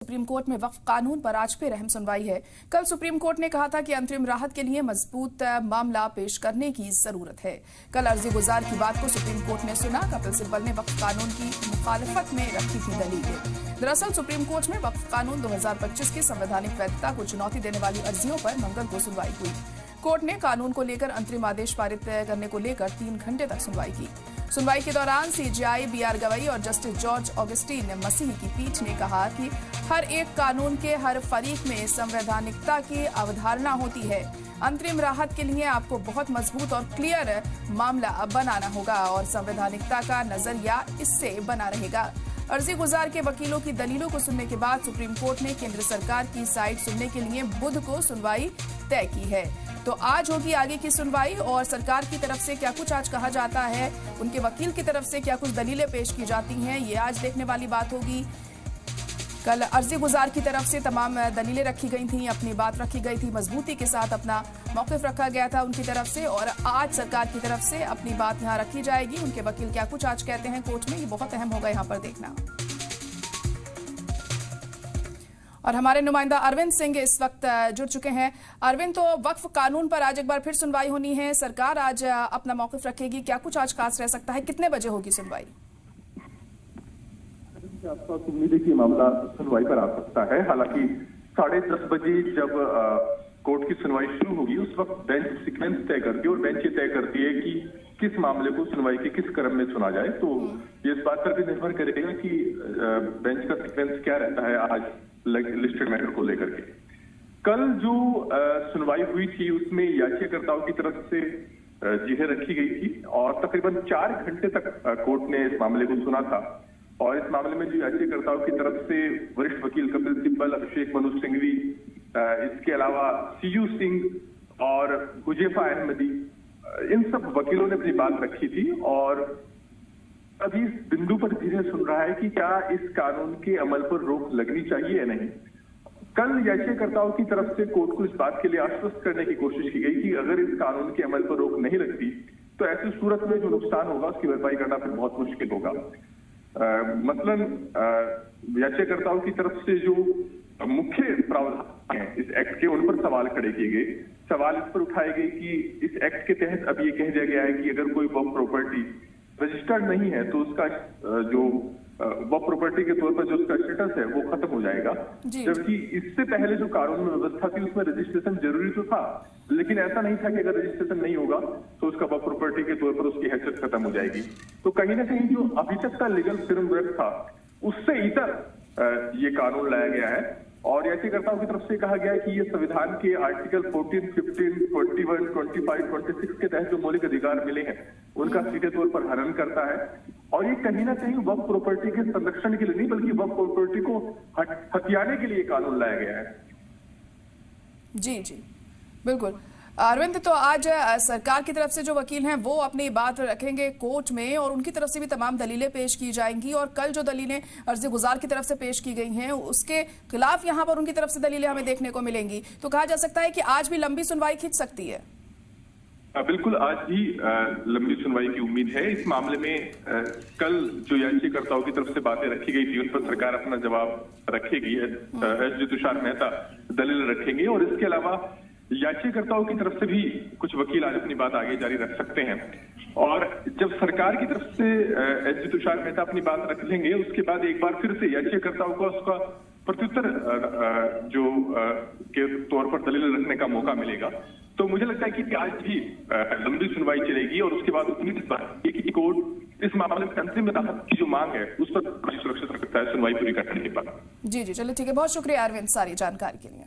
Supreme court में वक्फ कानून पर आज फिर अहम सुनवाई है। कल सुप्रीम कोर्ट ने कहा था कि अंतरिम राहत के लिए मजबूत मामला पेश करने की जरूरत है। कल अर्जी गुजार की बात को सुप्रीम कोर्ट ने सुना। कपिल सिब्बल ने वक्फ कानून की मुखालफत में रखी थी दलीलें। दरअसल सुप्रीम कोर्ट में वक्फ कानून 2025 की संवैधानिक वैधता को चुनौती देने वाली अर्जियों पर मंगल को सुनवाई हुई। कोर्ट ने कानून को लेकर अंतरिम आदेश पारित करने को लेकर 3 घंटे तक सुनवाई की। सुनवाई के दौरान सीजेआई बीआर गवई और जस्टिस जॉर्ज ऑगस्टीन मसीह की पीठ ने कहा कि हर एक कानून के हर फरीक में संवैधानिकता की अवधारणा होती है। अंतरिम राहत के लिए आपको बहुत मजबूत और क्लियर मामला बनाना होगा और संवैधानिकता का नजरिया इससे बना रहेगा। अर्जी गुजार के वकीलों की दलीलों को सुनने के बाद सुप्रीम कोर्ट ने केंद्र सरकार की साइड सुनने के लिए बुध को सुनवाई तय की है। तो आज होगी आगे की सुनवाई और सरकार की तरफ से क्या कुछ आज कहा जाता है, उनके वकील की तरफ से क्या कुछ दलीलें पेश की जाती हैं, ये आज देखने वाली बात होगी। कल अर्जी गुजार की तरफ से तमाम दलीलें रखी गई थी, अपनी बात रखी गई थी, मजबूती के साथ अपना मौकिफ रखा गया था उनकी तरफ से और आज सरकार की तरफ से अपनी बात यहाँ रखी जाएगी। उनके वकील क्या कुछ आज कहते हैं कोर्ट में, ये बहुत अहम होगा यहाँ पर देखना। और हमारे नुमाइंदा अरविंद सिंह इस वक्त जुड़ चुके हैं। अरविंद, तो वक्फ कानून पर आज एक बार फिर सुनवाई होनी है, सरकार आज अपना मौकिफ रखेगी, क्या कुछ आज खास रह सकता है, कितने बजे होगी सुनवाई? आसपास उम्मीद है कि मामला सुनवाई पर आ सकता है। हालांकि 10:30 बजे जब कोर्ट की सुनवाई शुरू होगी उस वक्त बेंच सीक्वेंस तय करती है और बेंच ये तय करती है कि किस मामले को सुनवाई के किस क्रम में सुना जाए। तो ये इस बात पर भी निर्भर करेगा कि बेंच का सीक्वेंस क्या रहता है आज लिस्टेड मैटर को लेकर के। कल जो सुनवाई हुई थी उसमें याचिकाकर्ताओं की तरफ से जिहे रखी गई थी और तकरीबन 4 घंटे तक कोर्ट ने इस मामले को सुना था। और इस मामले में जो याचिकाकर्ताओं की तरफ से वरिष्ठ वकील कपिल सिब्बल, अभिषेक मनु सिंघवी, इसके अलावा सीयू सिंह और हुजैफा अहमदी, इन सब वकीलों ने अपनी बात रखी थी और अभी इस बिंदु पर धीरे सुन रहा है कि क्या इस कानून के अमल पर रोक लगनी चाहिए या नहीं। कल याचिकाकर्ताओं की तरफ से कोर्ट को इस बात के लिए आश्वस्त करने की कोशिश की गई कि अगर इस कानून के अमल पर रोक नहीं लगती तो ऐसी सूरत में जो नुकसान होगा उसकी भरपाई करना फिर बहुत मुश्किल होगा। मसलन याचिकाकर्ताओं की तरफ से जो मुख्य प्रावधान है इस एक्ट के, उन पर सवाल खड़े किए गए। सवाल इस पर उठाए गए कि इस एक्ट के तहत अब ये कह दिया गया है कि अगर कोई वक्फ प्रॉपर्टी रजिस्टर्ड नहीं है तो उसका जो वक्फ प्रॉपर्टी के तौर पर जो उसका स्टेटस है वो खत्म हो जाएगा। जबकि इससे पहले जो कानून में व्यवस्था थी उसमें रजिस्ट्रेशन जरूरी तो था, लेकिन ऐसा नहीं था कि अगर रजिस्ट्रेशन नहीं होगा तो उसका वक्फ प्रॉपर्टी के तौर पर उसकी हैसियत खत्म हो जाएगी। तो कहीं ना कहीं जो अभी तक का लीगल फ्रेमवर्क था उससे इतर ये कानून लाया गया है और याचिकाकर्ताओं की तरफ से कहा गया है कि ये संविधान के आर्टिकल 14, 15, 21, 25, 26 के तहत जो मौलिक अधिकार मिले हैं उनका सीधे तौर पर हनन करता है और ये कहीं ना कहीं वक्फ प्रॉपर्टी के संरक्षण के लिए नहीं बल्कि वक्फ प्रॉपर्टी को हथियाने के लिए कानून लाया गया है। जी जी बिल्कुल अरविंद, तो आज सरकार की तरफ से जो वकील हैं वो अपनी बात रखेंगे कोर्ट में और उनकी तरफ से भी तमाम दलीलें पेश की जाएंगी और कल जो दलीलें अर्जी गुजार की तरफ से पेश की गई हैं उसके खिलाफ यहाँ पर उनकी तरफ से दलीलें हमें देखने को मिलेंगी। तो कहा जा सकता है कि आज भी लंबी सुनवाई खिंच सकती है। बिल्कुल, आज भी लंबी सुनवाई की उम्मीद है। इस मामले में कल जो याचिकाकर्ताओं की तरफ से बातें रखी गई थी उन पर सरकार अपना जवाब रखेगी। एस जी तुषार मेहता दलील रखेंगे और इसके अलावा याचिकाकर्ताओं की तरफ से भी कुछ वकील आज अपनी बात आगे जारी रख सकते हैं। और जब सरकार की तरफ से एस जी तुषार मेहता अपनी बात रख लेंगे उसके बाद एक बार फिर से याचिकाकर्ताओं को उसका प्रत्युत्तर जो के तौर पर दलील रखने का मौका मिलेगा। तो मुझे लगता है कि आज भी लंबी सुनवाई चलेगी और उसके बाद उम्मीद कि कोर्ट इस मामले में अंतरिम राहत की जो मांग है उस पर सुरक्षित रखता है सुनवाई पूरी करने के बाद। जी जी चलिए ठीक है, बहुत शुक्रिया अरविंद सारी जानकारी के लिए।